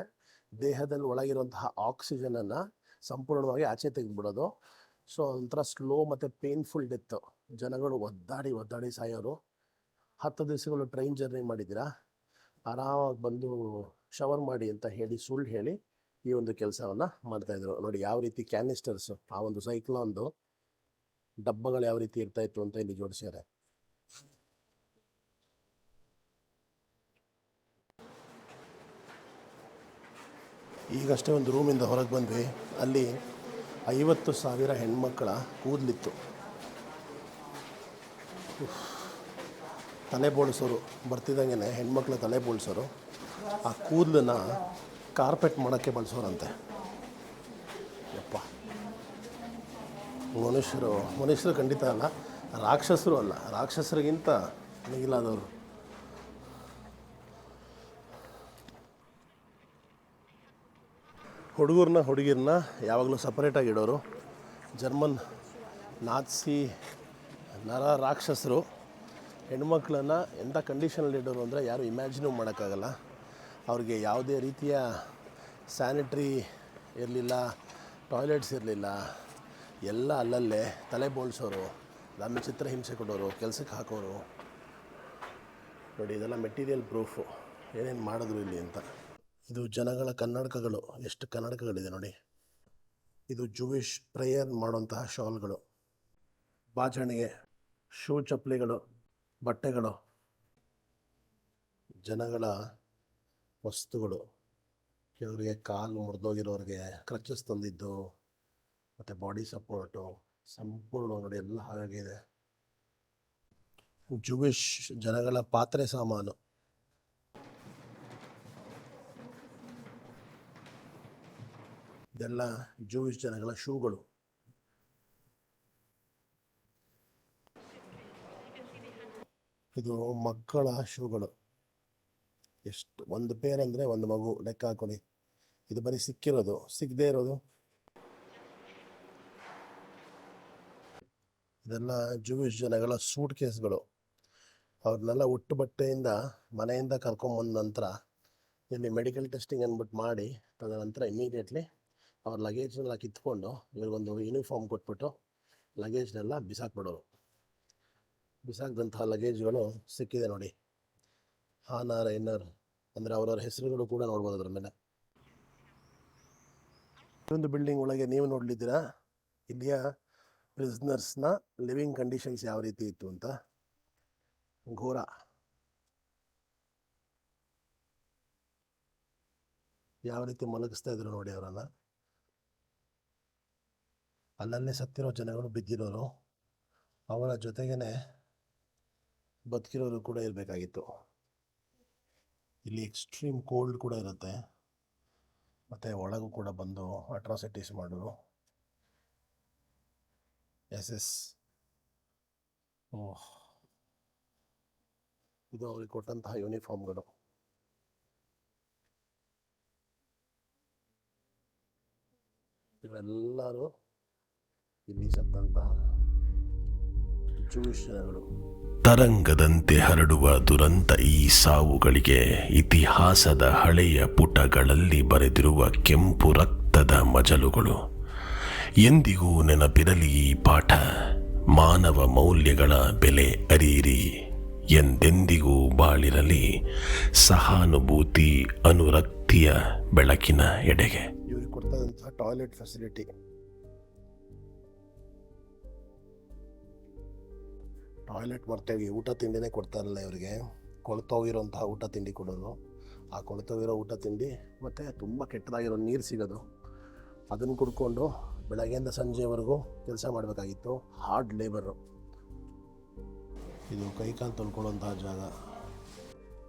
ದೇಹದಲ್ಲಿ ಒಳಗಿರುವಂತಹ ಆಕ್ಸಿಜನನ್ನು ಸಂಪೂರ್ಣವಾಗಿ ಆಚೆ ತೆಗೆದುಬಿಡೋದು. ಸೊ ಒಂಥರ ಸ್ಲೋ ಮತ್ತು ಪೇನ್ಫುಲ್ ಡೆತ್ತು. ಜನಗಳು ಒದ್ದಾಡಿ ಸಾಯೋರು. 10 ದಿವಸಗಳು ಟ್ರೈನ್ ಜರ್ನಿ ಮಾಡಿದ್ದೀರಾ, ಆರಾಮಾಗಿ ಬಂದು ಶವರ್ ಮಾಡಿ ಅಂತ ಹೇಳಿ ಸುಳ್ಳು ಹೇಳಿ ಈ ಒಂದು ಕೆಲಸವನ್ನು ಮಾಡ್ತಾಯಿದ್ರು. ನೋಡಿ ಯಾವ ರೀತಿ ಕ್ಯಾನಿಸ್ಟರ್ಸು, ಆ ಒಂದು ಸೈಕ್ಲಾನ್ದು ಡಬ್ಬಗಳು ಯಾವ ರೀತಿ ಇರ್ತಾಯಿತ್ತು ಅಂತ ಇಲ್ಲಿ ಜೋಡಿಸ್ಯಾರೆ. ಈಗಷ್ಟೇ ಒಂದು ರೂಮಿಂದ ಹೊರಗೆ ಬಂದ್ವಿ. ಅಲ್ಲಿ 50,000 ಹೆಣ್ಮಕ್ಕಳ ಕೂದಲಿತ್ತು. ತಲೆ ಬೋಳಿಸೋರು ಬರ್ತಿದ್ದಂಗೆ ಹೆಣ್ಮಕ್ಳ ತಲೆ ಬೋಳಿಸೋರು ಆ ಕೂದಲನ್ನ ಕಾರ್ಪೆಟ್ ಮಾಡೋಕ್ಕೆ ಬಳಸೋರಂತೆ. ಯಪ್ಪ, ಮನುಷ್ಯರು ಖಂಡಿತ ಅಲ್ಲ, ರಾಕ್ಷಸರು ಅಲ್ಲ, ರಾಕ್ಷಸರಿಗಿಂತ ಮಿಗಿಲಾದವರು. ಹುಡುಗಿರನ್ನ ಯಾವಾಗಲೂ ಸಪ್ರೇಟಾಗಿ ಇಡೋರು. ಜರ್ಮನ್ ನಾತ್ಸಿ ರಾಕ್ಷಸರು ಹೆಣ್ಮಕ್ಳನ್ನು ಎಂಥ ಕಂಡೀಷನಲ್ಲಿ ಇಡೋರು ಅಂದರೆ ಯಾರು ಇಮ್ಯಾಜಿನೂ ಮಾಡೋಕ್ಕಾಗಲ್ಲ. ಅವ್ರಿಗೆ ಯಾವುದೇ ರೀತಿಯ ಸ್ಯಾನಿಟ್ರಿ ಇರಲಿಲ್ಲ, ಟಾಯ್ಲೆಟ್ಸ್ ಇರಲಿಲ್ಲ, ಎಲ್ಲ ಅಲ್ಲಲ್ಲೇ ತಲೆ ಬೋಳ್ಸೋರು, ಆಮೇಲೆ ಚಿತ್ರಹಿಂಸೆ ಕೊಡೋರು, ಕೆಲಸಕ್ಕೆ ಹಾಕೋರು. ನೋಡಿ ಇದೆಲ್ಲ ಮೆಟೀರಿಯಲ್ ಪ್ರೂಫು, ಏನೇನು ಮಾಡಿದ್ರು ಇಲ್ಲಿ ಅಂತ. ಇದು ಜನಗಳ ಕನ್ನಡಕಗಳು, ಎಷ್ಟು ಕನ್ನಡಕಗಳಿದೆ ನೋಡಿ. ಇದು ಜೂವಿಷ್ ಪ್ರೇಯರ್ ಮಾಡುವಂತಹ ಶಾಲ್ಗಳು, ಬಾಚಣಿಗೆ, ಶೂ ಚಪ್ಪಲಿಗಳು, ಬಟ್ಟೆಗಳು, ಜನಗಳ ವಸ್ತುಗಳು. ಕೆಲವರಿಗೆ ಕಾಲು ಮುರಿದೋಗಿರೋರಿಗೆ ಕ್ರಚಸ್ ತಂದಿದ್ದು, ಮತ್ತು ಬಾಡಿ ಸಪೋರ್ಟು, ಸಂಪೂರ್ಣ ನೋಡಿ ಎಲ್ಲ ಹಾಗಾಗಿದೆ. ಜೂವಿಷ್ ಜನಗಳ ಪಾತ್ರೆ ಸಾಮಾನು, ಇದೆಲ್ಲ ಜೂವಿಷ್ ಜನಗಳ ಶೂಗಳು. ಇದು ಮಕ್ಕಳ ಶೂಗಳು. ಎಷ್ಟು ಒಂದು ಪೇರ್ ಅಂದರೆ ಒಂದು ಮಗು ಲೆಕ್ಕ ಹಾಕೊಳ್ಳಿ. ಇದು ಬರೀ ಸಿಕ್ಕಿರೋದು, ಸಿಗದೇ ಇರೋದು. ಇದೆಲ್ಲ ಜೂವಿಷ್ ಜನಗಳ ಸೂಟ್ ಕೇಸ್ಗಳು. ಅವ್ರನ್ನೆಲ್ಲ ಉಟ್ಟು ಬಟ್ಟೆಯಿಂದ ಮನೆಯಿಂದ ಕರ್ಕೊಂಬಂದ ನಂತರ ಇಲ್ಲಿ ಮೆಡಿಕಲ್ ಟೆಸ್ಟಿಂಗ್ ಅಂದ್ಬಿಟ್ಟು ಮಾಡಿ, ತದನಂತರ ಇಮಿಡಿಯೇಟ್ಲಿ ಅವ್ರ ಲಗೇಜ್ನೆಲ್ಲ ಕಿತ್ಕೊಂಡು ಇವ್ರಿಗೊಂದು ಯೂನಿಫಾರ್ಮ್ ಕೊಟ್ಬಿಟ್ಟು ಲಗೇಜ್ನೆಲ್ಲ ಬಿಸಾಕ್ಬಿಡೋರು. ಬಿಸಾಕಿದಂತಹ ಲಗೇಜ್ಗಳು ಸಿಕ್ಕಿದೆ ನೋಡಿ. ಹಾನರ್, ಎನ್ನರ್ ಅಂದರೆ ಅವರವ್ರ ಹೆಸರುಗಳು ಕೂಡ ನೋಡ್ಬೋದು ಅದ್ರ ಮೇಲೆ. ಇನ್ನೊಂದು ಬಿಲ್ಡಿಂಗ್ ಒಳಗೆ ನೀವು ನೋಡಲಿದ್ದೀರಾ ಇಲ್ಲಿಯ ಪ್ರಿಸ್ನರ್ಸ್ನ ಲಿವಿಂಗ್ ಕಂಡೀಷನ್ಸ್ ಯಾವ ರೀತಿ ಇತ್ತು ಅಂತ. ಘೋರ. ಯಾವ ರೀತಿ ಮಲಗಿಸ್ತಾ ಇದ್ರು ನೋಡಿ ಅವರನ್ನು. ಅಲ್ಲಲ್ಲೇ ಸತ್ತಿರೋ ಜನಗಳು ಬಿದ್ದಿರೋರು, ಅವರ ಜೊತೆಗೇ ಬದುಕಿರೋರು ಕೂಡ ಇರಬೇಕಾಗಿತ್ತು. ಇಲ್ಲಿ ಎಕ್ಸ್ಟ್ರೀಮ್ ಕೋಲ್ಡ್ ಕೂಡ ಇರುತ್ತೆ, ಮತ್ತು ಒಳಗೂ ಕೂಡ ಬಂದು ಅಟ್ರಾಸಿಟೀಸ್ ಮಾಡೋರು. SS ಇದು ಅವ್ರಿಗೆ ಕೊಟ್ಟಂತಹ ಯೂನಿಫಾರ್ಮ್ಗಳು. ಇವೆಲ್ಲರೂ ಇಲ್ಲಿ ಸತ್ತಂತಹ ಜೂವಿಷ್ ಜನಗಳು. ತರಂಗದಂತೆ ಹರಡುವ ದುರಂತ ಈ ಸಾವುಗಳಿಗೆ ಇತಿಹಾಸದ ಹಳೆಯ ಪುಟಗಳಲ್ಲಿ ಬರೆದಿರುವ ಕೆಂಪು ರಕ್ತದ ಮಜಲುಗಳು. ಎಂದಿಗೂ ನೆನಪಿರಲಿ ಈ ಪಾಠ. ಮಾನವ ಮೌಲ್ಯಗಳ ಬೆಲೆ ಅರಿಯಿರಿ. ಎಂದೆಂದಿಗೂ ಬಾಳಿರಲಿ ಸಹಾನುಭೂತಿ ಅನುರಕ್ತಿಯ ಬೆಳಕಿನ ಎಡೆಗೆ. ಇವ್ರಿಗೆ ಕೊಡ್ತಕ್ಕಂಥ ಟಾಯ್ಲೆಟ್ ಫೆಸಿಲಿಟಿ, ಟಾಯ್ಲೆಟ್ ಬರ್ತೇವೆ, ಊಟ ತಿಂಡಿನೇ ಕೊಡ್ತಾರಲ್ಲ ಇವರಿಗೆ. ಕೊಳ್ತೋಗಿರೋಂತಹ ಊಟ ತಿಂಡಿ ಕೊಡೋದು. ಆ ಕೊಳ್ತೋಗಿರೋ ಊಟ ತಿಂಡಿ ಮತ್ತು ತುಂಬ ಕೆಟ್ಟದಾಗಿರೋ ನೀರು ಸಿಗೋದು, ಅದನ್ನು ಕುಡ್ಕೊಂಡು ಬೆಳಗ್ಗೆಯಿಂದ ಸಂಜೆವರೆಗೂ ಕೆಲಸ ಮಾಡಬೇಕಾಗಿತ್ತು. Hard labour. ಇದು ಕೈಕಾಲು ತೊಳ್ಕೊಳ್ಳೋಂತಹ ಜಾಗ.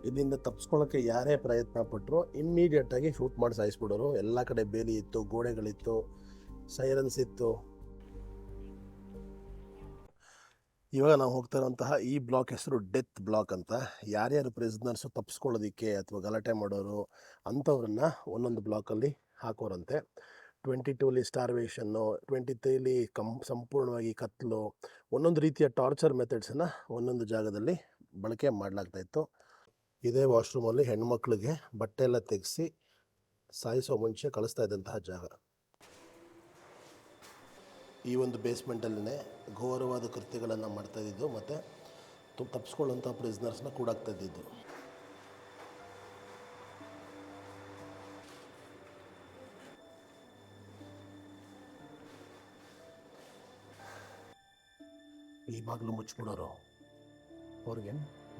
ಇಲ್ಲಿಂದ ತಪ್ಪಿಸ್ಕೊಳ್ಳೋಕ್ಕೆ ಯಾರೇ ಪ್ರಯತ್ನ ಪಟ್ಟರು ಇಮ್ಮಿಡಿಯೇಟಾಗಿ ಶೂಟ್ ಮಾಡಿ ಸಾಯಿಸ್ಬಿಡೋರು. ಎಲ್ಲ ಕಡೆ ಬೇಲಿ ಇತ್ತು, ಗೋಡೆಗಳಿತ್ತು, ಸೈರನ್ಸ್ ಇತ್ತು. ಇವಾಗ ನಾವು ಹೋಗ್ತಾ ಇರೋಂತಹ ಈ ಬ್ಲಾಕ್ ಹೆಸರು ಡೆತ್ ಬ್ಲಾಕ್ ಅಂತ. ಯಾರ್ಯಾರು ಪ್ರಿಸ್ನರ್ಸು ತಪ್ಪಿಸ್ಕೊಳ್ಳೋದಕ್ಕೆ ಅಥವಾ ಗಲಾಟೆ ಮಾಡೋರು ಅಂಥವ್ರನ್ನ ಒಂದೊಂದು ಬ್ಲಾಕಲ್ಲಿ ಹಾಕೋರಂತೆ. 22ಲಿ ಸ್ಟಾರ್ವೇಷನ್ನು, 23ಲಿ ಸಂಪೂರ್ಣವಾಗಿ ಕತ್ತಲು, ಒಂದೊಂದು ರೀತಿಯ ಟಾರ್ಚರ್ ಮೆಥಡ್ಸನ್ನು ಒಂದೊಂದು ಜಾಗದಲ್ಲಿ ಬಳಕೆ ಮಾಡಲಾಗ್ತಾಯಿತ್ತು. ಇದೇ ವಾಶ್ರೂಮಲ್ಲಿ ಹೆಣ್ಮಕ್ಳಿಗೆ ಬಟ್ಟೆ ಎಲ್ಲ ತೆಗೆಸಿ ಸಾಯಿಸೋ ಮುಂಚೆ ಕಳಿಸ್ತಾ ಇದ್ದಂತಹ ಜಾಗ. ಈ ಒಂದು ಬೇಸ್ಮೆಂಟಲ್ಲೇ ಘೋರವಾದ ಕೃತ್ಯಗಳನ್ನು ಮಾಡ್ತಾಯಿದ್ದು ಮತ್ತು ತಪ್ಪಿಸ್ಕೊಳ್ಳೋಂಥ ಪ್ರಿಸ್ನರ್ಸ್ನ ಕೂಡಾಕ್ತಾ ಇದ್ದಿದ್ದು. ಈ ಬಾಗಿಲು ಮುಚ್ಚಿಬಿಡೋರು. ಅವ್ರಿಗೆ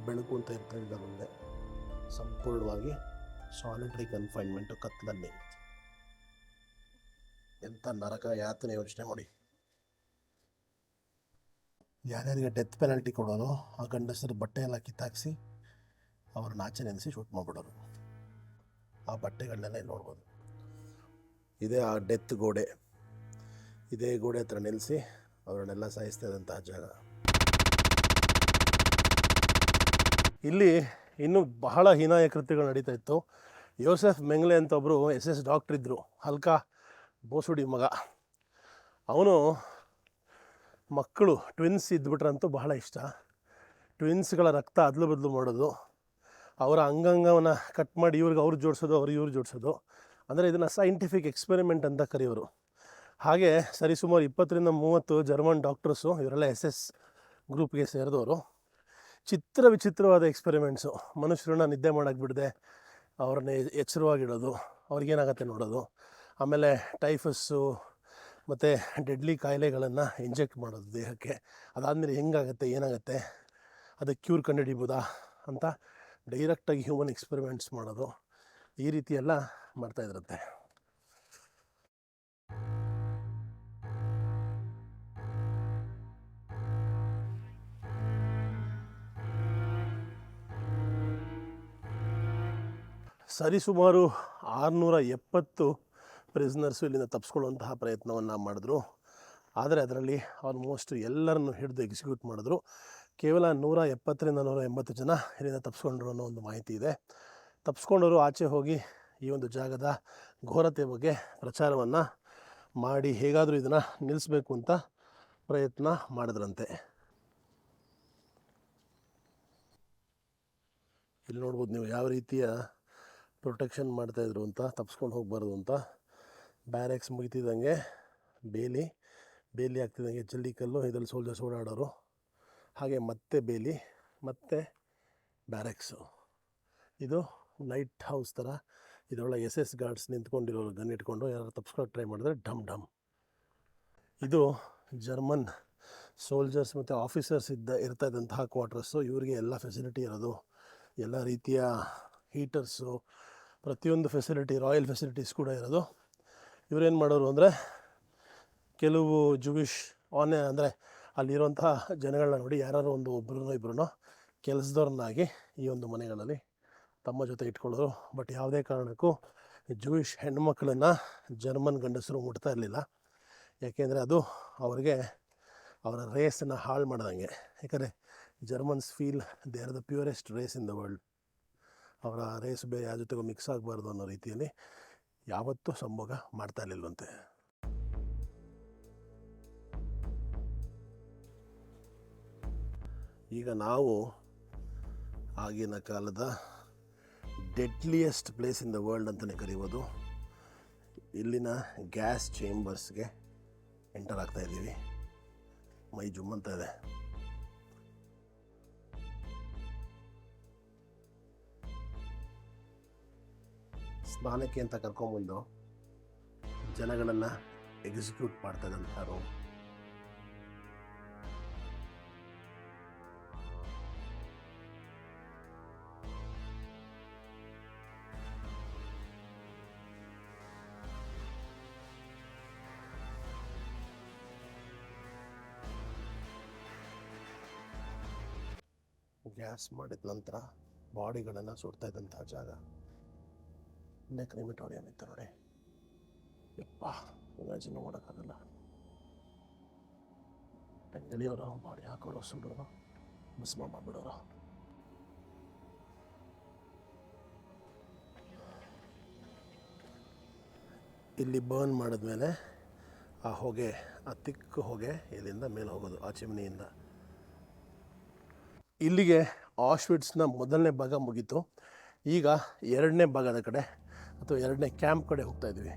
ಬೆಳಕು ಅಂತ ಇರ್ತಾಯಿಲ್ಲ ಮುಂದೆ. ಸಂಪೂರ್ಣವಾಗಿ ಸಾಲಿಟರಿ ಕನ್ಫೈನ್ಮೆಂಟು ಕತ್ತಲಲ್ಲಿ. ಎಂಥ ನರಕ ಯಾತನೆ ಯೋಚನೆ ಮಾಡಿ. ಯಾರ್ಯಾರಿಗೆ ಡೆತ್ ಪೆನಾಲ್ಟಿ ಕೊಡೋರು ಆ ಗಂಡಸರು ಬಟ್ಟೆ ಎಲ್ಲ ಕಿತ್ತಾಕ್ಸಿ ಅವ್ರನ್ನ ಆಚೆ ನೆನೆಸಿ ಶೂಟ್ ಮಾಡಿಬಿಡೋರು. ಆ ಬಟ್ಟೆಗಳನ್ನೆಲ್ಲ ಇಲ್ಲಿ ನೋಡ್ಬೋದು. ಇದೇ ಆ ಡೆತ್ ಗೋಡೆ. ಇದೇ ಗೋಡೆ ಹತ್ರ ನಿಲ್ಲಿಸಿ ಅವರನ್ನೆಲ್ಲ ಸಾಯಿಸ್ತಾ ಇದ್ದಂತಹ ಜಾಗ. ಇಲ್ಲಿ ಇನ್ನೂ ಬಹಳ ಹೀನಾಯ ಕೃತ್ಯಗಳು ನಡೀತಾ ಇತ್ತು. ಯೋಸೆಫ್ ಮೆಂಗ್ಲೆ ಅಂತ ಒಬ್ಬರು SS ಡಾಕ್ಟ್ರ್ ಇದ್ದರು, ಹಲ್ಕಾ ಬೋಸುಡಿ ಮಗ. ಅವನು ಮಕ್ಕಳು ಟ್ವಿನ್ಸ್ ಇದ್ಬಿಟ್ರಂತೂ ಬಹಳ ಇಷ್ಟ. ಟ್ವಿನ್ಸ್ಗಳ ರಕ್ತ ಅದಲು ಬದಲು ಮಾಡೋದು, ಅವರ ಅಂಗಾಂಗವನ್ನು ಕಟ್ ಮಾಡಿ ಇವ್ರಿಗೆ ಅವ್ರು ಜೋಡಿಸೋದು, ಇವ್ರು ಜೋಡಿಸೋದು. ಅಂದರೆ ಇದನ್ನು ಸೈಂಟಿಫಿಕ್ ಎಕ್ಸ್ಪೆರಿಮೆಂಟ್ ಅಂತ ಕರೆಯೋರು. ಹಾಗೆ ಸರಿಸುಮಾರು 20-30 ಜರ್ಮನ್ ಡಾಕ್ಟರ್ಸು, ಇವರೆಲ್ಲ SS ಗ್ರೂಪ್ಗೆ ಸೇರಿದವರು. ವಿಚಿತ್ರವಾದ ಎಕ್ಸ್ಪೆರಿಮೆಂಟ್ಸು. ಮನುಷ್ಯರನ್ನ ನಿದ್ದೆ ಮಾಡೋಕ್ಕೆ ಬಿಡದೆ ಅವ್ರನ್ನ ಎಚ್ಚರವಾಗಿಡೋದು, ಅವ್ರಿಗೇನಾಗತ್ತೆ ನೋಡೋದು. ಆಮೇಲೆ ಟೈಫಸ್ಸು ಮತ್ತು ಡೆಡ್ಲಿ ಕಾಯಿಲೆಗಳನ್ನು ಇಂಜೆಕ್ಟ್ ಮಾಡೋದು ದೇಹಕ್ಕೆ. ಅದಾದಮೇಲೆ ಹೆಂಗಾಗತ್ತೆ, ಏನಾಗುತ್ತೆ, ಅದಕ್ಕೆ ಕ್ಯೂರ್ ಕಂಡುಹಿಡಿಬೋದಾ ಅಂತ ಡೈರೆಕ್ಟಾಗಿ ಹ್ಯೂಮನ್ ಎಕ್ಸ್ಪೆರಿಮೆಂಟ್ಸ್ ಮಾಡೋದು. ಈ ರೀತಿ ಎಲ್ಲ ಮಾಡ್ತಾಯಿದ್ರಂತೆ. ಸರಿಸುಮಾರು 670 ಪ್ರಿಸ್ನರ್ಸು ಇಲ್ಲಿಂದ ತಪ್ಪಿಸ್ಕೊಳ್ಳುವಂತಹ ಪ್ರಯತ್ನವನ್ನು ಮಾಡಿದ್ರು. ಆದರೆ ಅದರಲ್ಲಿ ಆಲ್ಮೋಸ್ಟ್ ಎಲ್ಲರನ್ನು ಹಿಡಿದು ಎಕ್ಸಿಕ್ಯೂಟ್ ಮಾಡಿದ್ರು. ಕೇವಲ 170-180 ಜನ ಇಲ್ಲಿಂದ ತಪ್ಪಿಸ್ಕೊಂಡ್ರು ಅನ್ನೋ ಒಂದು ಮಾಹಿತಿ ಇದೆ. ತಪ್ಪಿಸ್ಕೊಂಡವರು ಆಚೆ ಹೋಗಿ ಈ ಒಂದು ಜಾಗದ ಘೋರತೆ ಬಗ್ಗೆ ಪ್ರಚಾರವನ್ನು ಮಾಡಿ ಹೇಗಾದರೂ ಇದನ್ನು ನಿಲ್ಲಿಸಬೇಕು ಅಂತ ಪ್ರಯತ್ನ ಮಾಡಿದ್ರಂತೆ. ಇಲ್ಲಿ ನೋಡ್ಬೋದು ನೀವು ಯಾವ ರೀತಿಯ ಪ್ರೊಟೆಕ್ಷನ್ ಮಾಡ್ತಾಯಿದ್ರು ಅಂತ, ತಪ್ಪಿಸ್ಕೊಂಡು ಹೋಗಬಾರ್ದು ಅಂತ. ಬ್ಯಾರೆಕ್ಸ್ ಮುಗಿತಿದ್ದಂಗೆ ಬೇಲಿ ಆಗ್ತಿದ್ದಂಗೆ ಜಲ್ಲಿಕಲ್ಲು, ಇದರಲ್ಲಿ ಸೋಲ್ಜರ್ಸ್ ಓಡಾಡೋರು. ಹಾಗೆ ಮತ್ತೆ ಬೇಲಿ, ಮತ್ತೆ ಬ್ಯಾರೆಕ್ಸು. ಇದು ಲೈಟ್ ಹೌಸ್ ಥರ. ಇದರೊಳಗೆ SS ಗಾರ್ಡ್ಸ್ ನಿಂತ್ಕೊಂಡಿರೋರು ಗನ್ ಇಟ್ಕೊಂಡು ಯಾರು ತಪ್ಪಿಸ್ಕೊಳ್ಳೋಕೆ ಟ್ರೈ ಮಾಡಿದ್ರೆ ಢಮ್. ಇದು ಜರ್ಮನ್ ಸೋಲ್ಜರ್ಸ್ ಮತ್ತು ಆಫೀಸರ್ಸ್ ಇರ್ತಾ ಇದ್ದಂತಹ ಕ್ವಾರ್ಟರ್ಸು. ಇವರಿಗೆ ಎಲ್ಲ ಫೆಸಿಲಿಟಿ ಇರೋದು, ಎಲ್ಲ ರೀತಿಯ ಹೀಟರ್ಸು, ಪ್ರತಿಯೊಂದು ಫೆಸಿಲಿಟಿ, ರಾಯಲ್ ಫೆಸಿಲಿಟೀಸ್ ಕೂಡ ಇರೋದು. ಇವರೇನು ಮಾಡೋರು ಅಂದರೆ, ಕೆಲವು ಜುವಿಷ್ ಅಂದರೆ ಅಲ್ಲಿರುವಂತಹ ಜನಗಳನ್ನ ನೋಡಿ ಯಾರು ಒಂದು ಒಬ್ಬರು ಕೆಲಸದವ್ರನ್ನಾಗಿ ಈ ಒಂದು ಮನೆಗಳಲ್ಲಿ ತಮ್ಮ ಜೊತೆ ಇಟ್ಕೊಳ್ಳೋರು. ಬಟ್ ಯಾವುದೇ ಕಾರಣಕ್ಕೂ ಜೂಯಿಷ್ ಹೆಣ್ಮಕ್ಳನ್ನು ಜರ್ಮನ್ ಗಂಡಸರು ಮುಟ್ತಾ ಇರಲಿಲ್ಲ. ಯಾಕೆಂದರೆ ಅದು ಅವರಿಗೆ ಅವರ ರೇಸನ್ನು ಹಾಳು ಮಾಡ್ದಂಗೆ. ಯಾಕಂದರೆ Germans feel they are the purest race in the world. ಅವರ ರೇಸ್ ಬೇರೆ ಯಾರ ಜೊತೆಗೂ ಮಿಕ್ಸ್ ಆಗಬಾರ್ದು ಅನ್ನೋ ರೀತಿಯಲ್ಲಿ ಯಾವತ್ತೂ ಸಂಭೋಗ ಮಾಡ್ತಾ ಇರಲಿಲ್ವಂತೆ. ಈಗ ನಾವು ಆಗಿನ ಕಾಲದ deadliest place in the world ಅಂತಲೇ ಕರೀಬೋದು. ಇಲ್ಲಿನ ಗ್ಯಾಸ್ ಚೇಂಬರ್ಸ್ಗೆ ಎಂಟರ್ ಆಗ್ತಾ ಇದ್ದೀವಿ. ಮೈ ಜುಮ್ ಅಂತ ಇದೆ. ಸ್ನಾನಕ್ಕೆ ಅಂತ ಕರ್ಕೊಂಬಂದು ಜನಗಳನ್ನು ಎಕ್ಸಿಕ್ಯೂಟ್ ಮಾಡ್ತಾ ಇದ್ದಂಥ ರೂಮ್. ಗ್ಯಾಸ್ ಮಾಡಿದ ನಂತರ ಬಾಡಿಗಳನ್ನು ಸುಡ್ತಾ ಇದ್ದಂಥ ಜಾಗ. ಕ್ರಿಮಿಟೋರಿಯಂ ಇತ್ತು ನೋಡಿ. ಯಪ್ಪ, ಇಮ್ಯಾಜಿನ್ ಮಾಡೋಕ್ಕಾಗಲ್ಲ. ಎಳೆಯೋರು, ಬಾಡಿ ಹಾಕೋರು, ಸುಡೋರು, ಭಸ್ಮ ಮಾಡಿಬಿಡೋರು. ಇಲ್ಲಿ ಬರ್ನ್ ಮಾಡಿದ್ಮೇಲೆ ಆ ಹೊಗೆ, ಆ ತಿಕ್ಕು ಹೊಗೆ ಇಲ್ಲಿಂದ ಮೇಲೆ ಹೋಗೋದು, ಆ ಚಿಮ್ನಿಯಿಂದ. ಇಲ್ಲಿಗೆ ಆಶ್ವಿಟ್ಸ್ನ ಮೊದಲನೇ ಭಾಗ ಮುಗೀತು. ಈಗ ಎರಡನೇ ಭಾಗದ ಕಡೆ ಅಥವಾ ಎರಡನೇ ಕ್ಯಾಂಪ್ ಕಡೆ ಹೋಗ್ತಾ ಇದ್ದೀವಿ.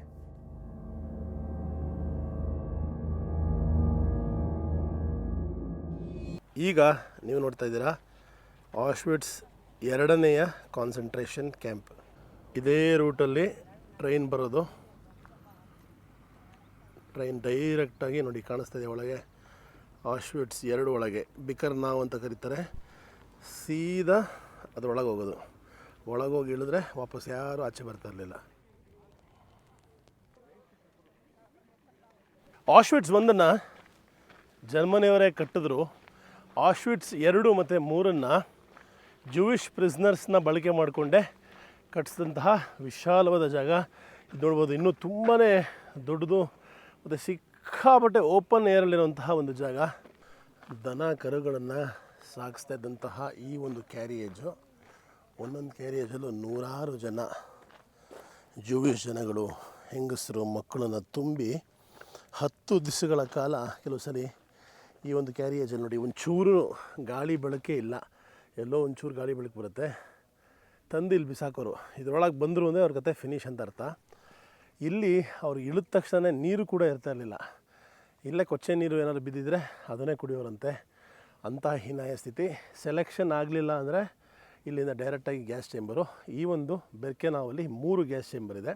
ಈಗ ನೀವು ನೋಡ್ತಾ ಇದ್ದೀರಾ ಆಶ್ವಿಟ್ಸ್ ಎರಡನೆಯ ಕಾನ್ಸಂಟ್ರೇಷನ್ ಕ್ಯಾಂಪ್. ಇದೇ ರೂಟಲ್ಲಿ ಟ್ರೈನ್ ಬರೋದು. ಟ್ರೈನ್ ಡೈರೆಕ್ಟಾಗಿ ನೋಡಿ ಕಾಣಿಸ್ತಾ ಇದೆ ಒಳಗೆ. ಆಶ್ವಿಟ್ಸ್ 2 ಒಳಗೆ ಬಿಕರ್ನಾವ್ ಅಂತ ಕರೀತಾರೆ. ಸೀದಾ ಅದರೊಳಗೆ ಹೋಗೋದು. ಒಳಗೋಗಿ ಇಳಿದ್ರೆ ವಾಪಸ್ ಯಾರೂ ಆಚೆ ಬರ್ತಾ ಇರಲಿಲ್ಲ. ಆಶ್ವಿಟ್ಸ್ 1 ಜರ್ಮನಿಯವರೇ ಕಟ್ಟಿದ್ರು. ಆಶ್ವಿಟ್ಸ್ 2 ಮತ್ತು 3 ಜೂಯಿಷ್ ಪ್ರಿಸ್ನರ್ಸ್ನ ಬಳಕೆ ಮಾಡಿಕೊಂಡೇ ಕಟ್ಟಿಸಿದಂತಹ ವಿಶಾಲವಾದ ಜಾಗ. ಇದು ನೋಡ್ಬೋದು, ಇನ್ನೂ ತುಂಬಾ ದೊಡ್ಡದು ಮತ್ತು ಸಿಕ್ಕಾಪಟ್ಟೆ ಓಪನ್ ಏರಲ್ಲಿರುವಂತಹ ಒಂದು ಜಾಗ. ದನ ಕರುಗಳನ್ನು ಸಾಗಿಸ್ತಾ ಇದ್ದಂತಹ ಈ ಒಂದು ಕ್ಯಾರಿಯೇಜು, ಒಂದೊಂದು ಕ್ಯಾರಿಯೇಜಲ್ಲೂ ನೂರಾರು ಜನ ಜೂವಿಷ್ ಜನಗಳು, ಹೆಂಗಸರು, ಮಕ್ಕಳನ್ನು ತುಂಬಿ 10 ದಿವಸಗಳ ಕಾಲ ಕೆಲವು ಸಲ ಈ ಒಂದು ಕ್ಯಾರಿಯೇಜಲ್ಲಿ ನೋಡಿ ಒಂಚೂರು ಗಾಳಿ ಬೆಳಕೆ ಇಲ್ಲ, ಎಲ್ಲೋ ಒಂಚೂರು ಗಾಳಿ ಬೆಳಕು ಬರುತ್ತೆ, ತಂದು ಇಲ್ಲಿ ಬಿಸಾಕೋರು. ಇದರೊಳಗೆ ಬಂದರು ಅಂದರೆ ಅವ್ರ ಕತೆ ಫಿನಿಶ್ ಅಂತ ಅರ್ಥ. ಇಲ್ಲಿ ಅವ್ರು ಇಳಿದ ತಕ್ಷಣ ನೀರು ಕೂಡ ಇರ್ತಾ ಇರಲಿಲ್ಲ. ಇಲ್ಲೇ ಕೊಚ್ಚೆ ನೀರು ಏನಾದ್ರು ಬಿದ್ದಿದ್ರೆ ಅದನ್ನೇ ಕುಡಿಯೋರಂತೆ. ಅಂಥ ಹೀನಾಯ ಸ್ಥಿತಿ. ಸೆಲೆಕ್ಷನ್ ಆಗಲಿಲ್ಲ ಅಂದರೆ ಇಲ್ಲಿಂದ ಡೈರೆಕ್ಟಾಗಿ ಗ್ಯಾಸ್ ಚೇಂಬರು. ಈ ಒಂದು ಬೆರ್ಕೆನಾವಲ್ಲಿ 3 ಗ್ಯಾಸ್ ಚೇಂಬರ್ ಇದೆ.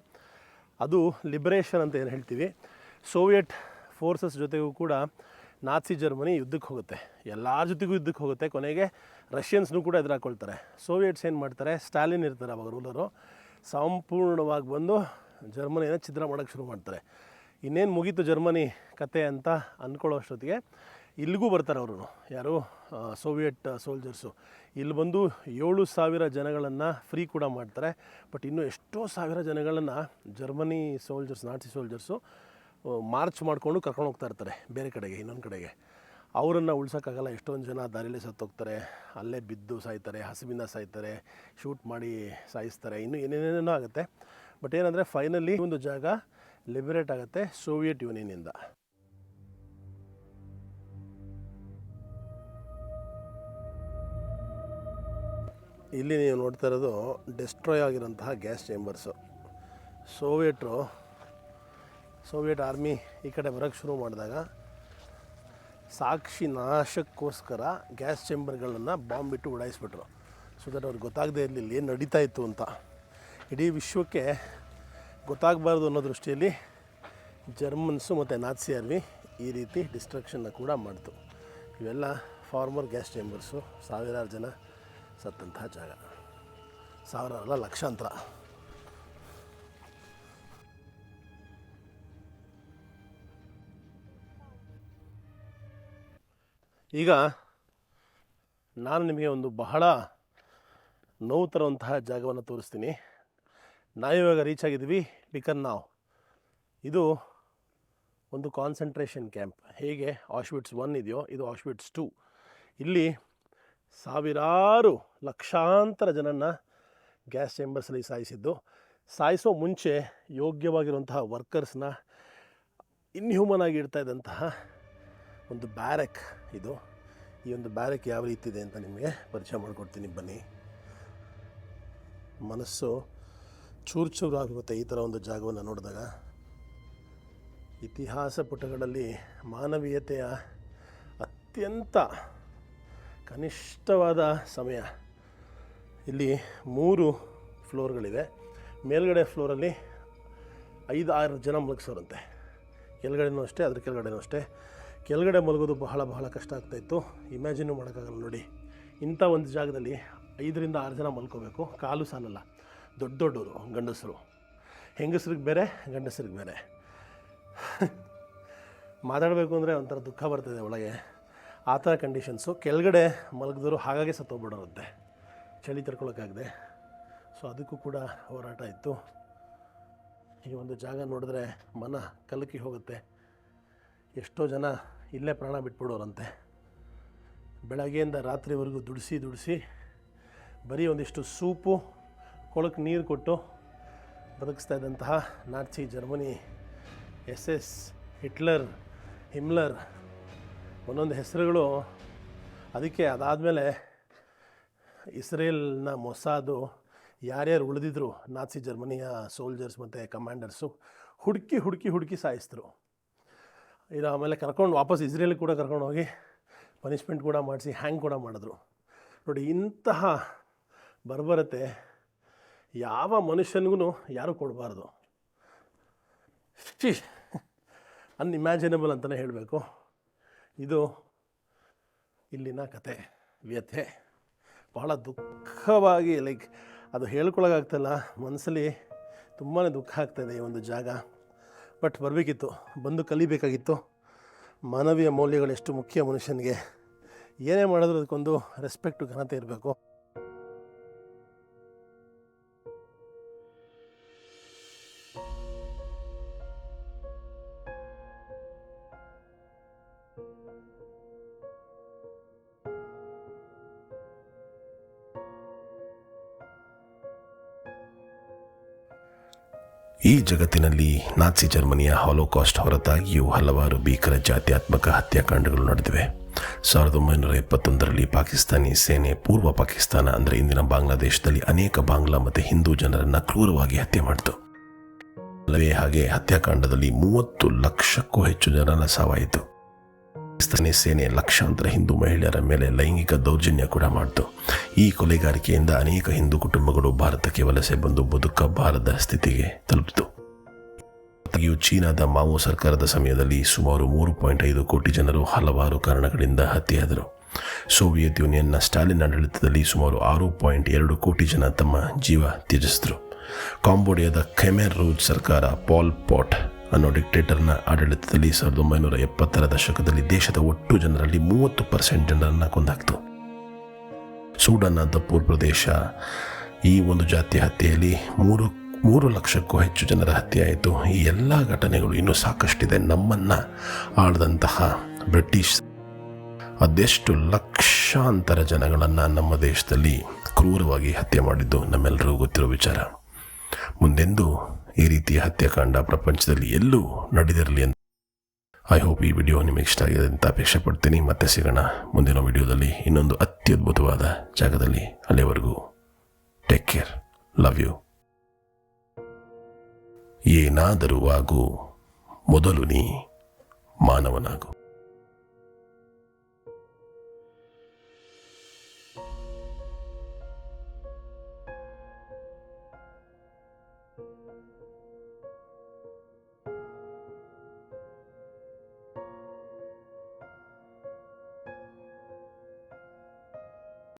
ಅದು ಲಿಬರೇಷನ್ ಅಂತ ಏನು ಹೇಳ್ತೀವಿ. ಸೋವಿಯೆಟ್ ಫೋರ್ಸಸ್ ಜೊತೆಗೂ ಕೂಡ ನಾಜಿ ಜರ್ಮನಿ ಯುದ್ಧಕ್ಕೆ ಹೋಗುತ್ತೆ, ಎಲ್ಲರ ಜೊತೆಗೂ ಯುದ್ಧಕ್ಕೆ ಹೋಗುತ್ತೆ. ಕೊನೆಗೆ ರಷ್ಯನ್ಸ್ನೂ ಕೂಡ ಎದುರಾಕೊಳ್ತಾರೆ. ಸೋವಿಯೆಟ್ಸ್ ಏನು ಮಾಡ್ತಾರೆ, ಸ್ಟಾಲಿನ್ ಇರ್ತಾರೆ ಅವಾಗ ರೂಲರು, ಸಂಪೂರ್ಣವಾಗಿ ಬಂದು ಜರ್ಮನಿಯನ್ನು ಛಿದ್ರ ಮಾಡೋಕ್ಕೆ ಶುರು ಮಾಡ್ತಾರೆ. ಇನ್ನೇನು ಮುಗೀತು ಜರ್ಮನಿ ಕತೆ ಅಂತ ಅಂದ್ಕೊಳ್ಳೋ ಅಷ್ಟೊತ್ತಿಗೆ ಇಲ್ಲಿಗೂ ಬರ್ತಾರೆ ಅವರು, ಯಾರು ಸೋವಿಯೆಟ್ ಸೋಲ್ಜರ್ಸು. ಇಲ್ಲಿ ಬಂದು 7,000 ಜನಗಳನ್ನು ಫ್ರೀ ಕೂಡ ಮಾಡ್ತಾರೆ. ಬಟ್ ಇನ್ನೂ ಎಷ್ಟೋ ಸಾವಿರ ಜನಗಳನ್ನು Germany soldiers, Nazi soldiers March ಮಾಡಿಕೊಂಡು ಕರ್ಕೊಂಡು ಹೋಗ್ತಾ ಇರ್ತಾರೆ ಬೇರೆ ಕಡೆಗೆ, ಇನ್ನೊಂದು ಕಡೆಗೆ. ಅವರನ್ನು ಉಳ್ಸೋಕ್ಕಾಗಲ್ಲ. ಎಷ್ಟೊಂದು ಜನ ದಾರಿಲೇ ಸತ್ತೋಗ್ತಾರೆ, ಅಲ್ಲೇ ಬಿದ್ದು ಸಾಯ್ತಾರೆ, ಹಸಿವಿಂದ ಸಾಯ್ತಾರೆ, ಶೂಟ್ ಮಾಡಿ ಸಾಯಿಸ್ತಾರೆ, ಇನ್ನೂ ಏನೇನೇನೋ ಆಗುತ್ತೆ. ಬಟ್ ಏನಂದರೆ ಫೈನಲಿ ಒಂದು ಜಾಗ ಲಿಬರೇಟ್ ಆಗುತ್ತೆ ಸೋವಿಯೆಟ್ ಯೂನಿಯನಿಂದ. ಇಲ್ಲಿ ನೀವು ನೋಡ್ತಾ ಇರೋದು ಡೆಸ್ಟ್ರಾಯ್ ಆಗಿರೋಂತಹ ಗ್ಯಾಸ್ ಚೇಂಬರ್ಸು. ಸೋವಿಯೆಟ್ ಆರ್ಮಿ ಈ ಕಡೆ ಬರೋಕ್ಕೆ ಶುರು ಮಾಡಿದಾಗ ಸಾಕ್ಷಿ ನಾಶಕ್ಕೋಸ್ಕರ ಗ್ಯಾಸ್ ಚೇಂಬರ್ಗಳನ್ನು ಬಾಂಬ್ ಬಿಟ್ಟು ಉಡಾಯಿಸ್ಬಿಟ್ರು. ಸೊ ದಟ್ ಅವ್ರಿಗೆ ಗೊತ್ತಾಗದೇ ಇರಲಿಲ್ಲ ಏನು ನಡೀತಾ ಇತ್ತು ಅಂತ. ಇಡೀ ವಿಶ್ವಕ್ಕೆ ಗೊತ್ತಾಗಬಾರ್ದು ಅನ್ನೋ ದೃಷ್ಟಿಯಲ್ಲಿ ಜರ್ಮನ್ಸು ಮತ್ತು ನಾಜಿ ಆರ್ಮಿ ಈ ರೀತಿ ಡಿಸ್ಟ್ರಕ್ಷನ್ನ ಕೂಡ ಮಾಡ್ತು. ಇವೆಲ್ಲ ಫಾರ್ಮರ್ ಗ್ಯಾಸ್ ಚೇಂಬರ್ಸು. ಸಾವಿರಾರು ಜನ ಸತ್ತಂತಹ ಜಾಗ, ಸಾವಿರಾರಲ್ಲ ಲಕ್ಷಾಂತರ. ಈಗ ನಾನು ನಿಮಗೆ ಒಂದು ಬಹಳ ನೋವು ತರುವಂತಹ ಜಾಗವನ್ನು ತೋರಿಸ್ತೀನಿ. ನಾವಿವಾಗ ರೀಚ್ ಆಗಿದ್ದೀವಿ ಬಿಕರ್ನಾವ್. ಇದು ಒಂದು ಕಾನ್ಸಂಟ್ರೇಷನ್ ಕ್ಯಾಂಪ್. ಹೇಗೆ ಆಶ್ವಿಟ್ಸ್ 1 ಇದೆಯೋ ಇದು ಆಶ್ವಿಟ್ಸ್ 2. ಇಲ್ಲಿ ಸಾವಿರಾರು ಲಕ್ಷಾಂತರ ಜನನ ಗ್ಯಾಸ್ ಚೇಂಬರ್ಸಲ್ಲಿ ಸಾಯಿಸಿದ್ದು. ಸಾಯಿಸೋ ಮುಂಚೆ ಯೋಗ್ಯವಾಗಿರುವಂತಹ ವರ್ಕರ್ಸ್ನ ಇನ್ಹ್ಯೂಮನ್ ಆಗಿ ಇಡ್ತಾ ಇದ್ದಂತಹ ಒಂದು ಬ್ಯಾರಕ್ ಇದು. ಈ ಒಂದು ಬ್ಯಾರಕ್ ಯಾವ ರೀತಿ ಇದೆ ಅಂತ ನಿಮಗೆ ಪರಿಚಯ ಮಾಡಿಕೊಡ್ತೀನಿ ಬನ್ನಿ. ಮನಸ್ಸು ಚೂರು ಚೂರು ಆಗುತ್ತೆ ಈ ಥರ ಒಂದು ಜಾಗವನ್ನು ನೋಡಿದಾಗ. ಇತಿಹಾಸ ಪುಟಗಳಲ್ಲಿ ಮಾನವೀಯತೆಯ ಅತ್ಯಂತ ಕನಿಷ್ಠವಾದ ಸಮಯ. ಇಲ್ಲಿ 3 ಫ್ಲೋರ್ಗಳಿವೆ. ಮೇಲ್ಗಡೆ ಫ್ಲೋರಲ್ಲಿ 5-6 ಜನ ಮಲಗಿಸೋರಂತೆ. ಕೆಳಗಡೆನೂ ಅಷ್ಟೇ, ಅದ್ರ ಕೆಳಗಡೆನೂ ಅಷ್ಟೇ. ಕೆಳಗಡೆ ಮಲಗೋದು ಬಹಳ ಬಹಳ ಕಷ್ಟ ಆಗ್ತಾಯಿತ್ತು. ಇಮ್ಯಾಜಿನು ಮಾಡೋಕ್ಕಾಗಲ್ಲ ನೋಡಿ. ಇಂಥ ಒಂದು ಜಾಗದಲ್ಲಿ 5-6 ಜನ ಮಲ್ಕೋಬೇಕು. ಕಾಲು ಸಾಲಲ್ಲ. ದೊಡ್ಡವರು ಗಂಡಸರು, ಹೆಂಗಸ್ರಿಗೆ ಬೇರೆ ಗಂಡಸರಿಗೆ ಬೇರೆ. ಮಾತಾಡಬೇಕು ಅಂದರೆ ಒಂಥರ ದುಃಖ ಬರ್ತದೆ ಒಳಗೆ. ಆ ಥರ ಕಂಡೀಷನ್ಸು. ಕೆಳಗಡೆ ಮಲಗಿದವರು ಹಾಗಾಗಿ ಸತ್ತೋಗ್ಬಿಡೋರಂತೆ, ಚಳಿ ತಡ್ಕೊಳಕ್ಕಾಗದೆ. ಸೊ ಅದಕ್ಕೂ ಕೂಡ ಹೋರಾಟ ಇತ್ತು. ಈ ಒಂದು ಜಾಗ ನೋಡಿದ್ರೆ ಮನ ಕಲಕಿ ಹೋಗುತ್ತೆ. ಎಷ್ಟೋ ಜನ ಇಲ್ಲೇ ಪ್ರಾಣ ಬಿಟ್ಬಿಡೋರಂತೆ. ಬೆಳಗ್ಗೆಯಿಂದ ರಾತ್ರಿವರೆಗೂ ದುಡಿಸಿ ಬರೀ ಒಂದಿಷ್ಟು ಸೂಪು, ಕೊಳಕ್ಕೆ ನೀರು ಕೊಟ್ಟು ಬದುಕಿಸ್ತಾ ಇದ್ದಂತಹ ನಾಜಿ ಜರ್ಮನಿ, SS, ಹಿಟ್ಲರ್, ಹಿಮ್ಲರ್, ಒಂದೊಂದು ಹೆಸರುಗಳು. ಅದಕ್ಕೆ ಅದಾದಮೇಲೆ ಇಸ್ರೇಲ್ನ ಮೊಸಾದು ಯಾರ್ಯಾರು ಉಳಿದಿದ್ರು ನಾಜಿ ಜರ್ಮನಿಯ ಸೋಲ್ಜರ್ಸ್ ಮತ್ತು ಕಮಾಂಡರ್ಸು ಹುಡುಕಿ ಸಾಯಿಸಿದ್ರು. ಇದು ಆಮೇಲೆ ಕರ್ಕೊಂಡು ವಾಪಸ್ ಇಸ್ರೇಲಿಗೆ ಕೂಡ ಕರ್ಕೊಂಡು ಹೋಗಿ ಪನಿಷ್ಮೆಂಟ್ ಕೂಡ ಮಾಡಿಸಿ ಹ್ಯಾಂಗ್ ಕೂಡ ಮಾಡಿದ್ರು. ನೋಡಿ, ಇಂತಹ ಬರ್ಬರತೆ ಯಾವ ಮನುಷ್ಯನಿಗೂ ಯಾರೂ ಕೊಡಬಾರ್ದು. ಅನ್ಇಮ್ಯಾಜಿನಬಲ್ ಅಂತಲೇ ಹೇಳಬೇಕು. ಇದು ಇಲ್ಲಿನ ಕತೆ ವ್ಯಥೆ ಭಾಳ ದುಃಖವಾಗಿ ಅದು ಹೇಳ್ಕೊಳಕ್ಕಾಗ್ತಾಯಿಲ್ಲ. ಮನಸ್ಸಲ್ಲಿ ತುಂಬಾ ದುಃಖ ಆಗ್ತಾಯಿದೆ ಈ ಒಂದು ಜಾಗ. ಬಟ್ ಬರಬೇಕಿತ್ತು, ಬಂದು ಕಲಿಬೇಕಾಗಿತ್ತು. ಮಾನವೀಯ ಮೌಲ್ಯಗಳು ಎಷ್ಟು ಮುಖ್ಯ ಮನುಷ್ಯನಿಗೆ. ಏನೇ ಮಾಡಿದ್ರು ಅದಕ್ಕೊಂದು ರೆಸ್ಪೆಕ್ಟು, ಘನತೆ ಇರಬೇಕು. ಈ ಜಗತ್ತಿನಲ್ಲಿ ನಾಜಿ ಜರ್ಮನಿಯ ಹಾಲೋಕಾಸ್ಟ್ ಹೊರತಾಗಿಯೂ ಹಲವಾರು ಭೀಕರ ಜಾತ್ಯಾತ್ಮಕ ಹತ್ಯಾಕಾಂಡಗಳು ನಡೆದಿವೆ. 1971ರಲ್ಲಿ ಪಾಕಿಸ್ತಾನಿ ಸೇನೆ ಪೂರ್ವ ಪಾಕಿಸ್ತಾನ ಅಂದರೆ ಇಂದಿನ ಬಾಂಗ್ಲಾದೇಶದಲ್ಲಿ ಅನೇಕ ಬಾಂಗ್ಲಾ ಮತ್ತು ಹಿಂದೂ ಜನರನ್ನು ಕ್ರೂರವಾಗಿ ಹತ್ಯೆ ಮಾಡಿತು. ಅಲ್ಲವೇ ಹಾಗೆ ಹತ್ಯಾಕಾಂಡದಲ್ಲಿ 30 ಲಕ್ಷಕ್ಕೂ ಹೆಚ್ಚು ಜನರ ಸಾವಾಯಿತು. ಪಾಕಿಸ್ತಾನಿ ಸೇನೆ ಲಕ್ಷಾಂತರ ಹಿಂದೂ ಮಹಿಳೆಯರ ಮೇಲೆ ಲೈಂಗಿಕ ದೌರ್ಜನ್ಯ ಕೂಡ ಮಾಡಿತು. ಈ ಕೊಲೆಗಾರಿಕೆಯಿಂದ ಅನೇಕ ಹಿಂದೂ ಕುಟುಂಬಗಳು ಭಾರತಕ್ಕೆ ವಲಸೆ ಬಂದು ಬದುಕಬಾರದ ಸ್ಥಿತಿಗೆ ತಲುಪಿತು. ಚೀನಾದ ಮಾವೋ ಸರ್ಕಾರದ ಸಮಯದಲ್ಲಿ ಸುಮಾರು 3.5 ಕೋಟಿ ಜನರು ಹಲವಾರು ಕಾರಣಗಳಿಂದ ಹತ್ಯೆಯಾದರು. ಸೋವಿಯತ್ ಯೂನಿಯನ್ನ ಸ್ಟಾಲಿನ್ ಆಡಳಿತದಲ್ಲಿ ಸುಮಾರು 6.2 ಕೋಟಿ ಜನ ತಮ್ಮ ಜೀವ ತ್ಯಜಿಸಿದರು. ಕಾಂಬೋಡಿಯಾದ ಖೆಮೆರ್ ರೂಜ್ ಸರ್ಕಾರ ಪಾಲ್ ಪಾಟ್ ಅನ್ನೋ ಡಿಕ್ಟೇಟರ್ನ ಆಡಳಿತದಲ್ಲಿ 1970ರ ದಶಕದಲ್ಲಿ ದೇಶದ ಒಟ್ಟು ಜನರಲ್ಲಿ 30% ಜನರನ್ನು ಕೊಂದಾಕ್ತು. ಸೂಡನ್ನ ದಪ್ಪೂರ್ ಪ್ರದೇಶ ಈ ಒಂದು ಜಾತಿಯ ಹತ್ಯೆಯಲ್ಲಿ 3 ಲಕ್ಷಕ್ಕೂ ಹೆಚ್ಚು ಜನರ ಹತ್ಯೆ ಆಯಿತು. ಈ ಎಲ್ಲ ಘಟನೆಗಳು ಇನ್ನೂ ಸಾಕಷ್ಟಿದೆ. ನಮ್ಮನ್ನು ಆಳಿದಂತಹ ಬ್ರಿಟಿಷ್ ಅದೆಷ್ಟು ಲಕ್ಷಾಂತರ ಜನಗಳನ್ನು ನಮ್ಮ ದೇಶದಲ್ಲಿ ಕ್ರೂರವಾಗಿ ಹತ್ಯೆ ಮಾಡಿದ್ದು ನಮ್ಮೆಲ್ಲರಿಗೂ ಗೊತ್ತಿರೋ ವಿಚಾರ. ಮುಂದೆಂದೂ ಈ ರೀತಿಯ ಹತ್ಯಾಕಾಂಡ ಪ್ರಪಂಚದಲ್ಲಿ ಎಲ್ಲೂ ನಡೆದಿರಲಿ ಅಂತ ಐ ಹೋಪ್ ಈ ವಿಡಿಯೋ ನಿಮಗೆ ಇಷ್ಟ ಆಗಿದೆ ಅಂತ ಅಪೇಕ್ಷೆ ಪಡ್ತೀನಿ. ಮತ್ತೆ ಸಿಗೋಣ ಮುಂದಿನ ವಿಡಿಯೋದಲ್ಲಿ ಇನ್ನೊಂದು ಅತ್ಯದ್ಭುತವಾದ ಜಾಗದಲ್ಲಿ. ಅಲ್ಲಿವರೆಗೂ ಟೇಕ್ ಕೇರ್, ಲವ್ ಯು. ಏನಾದರೂ ಆಗು, ಮೊದಲು ನೀ ಮಾನವನಾಗು.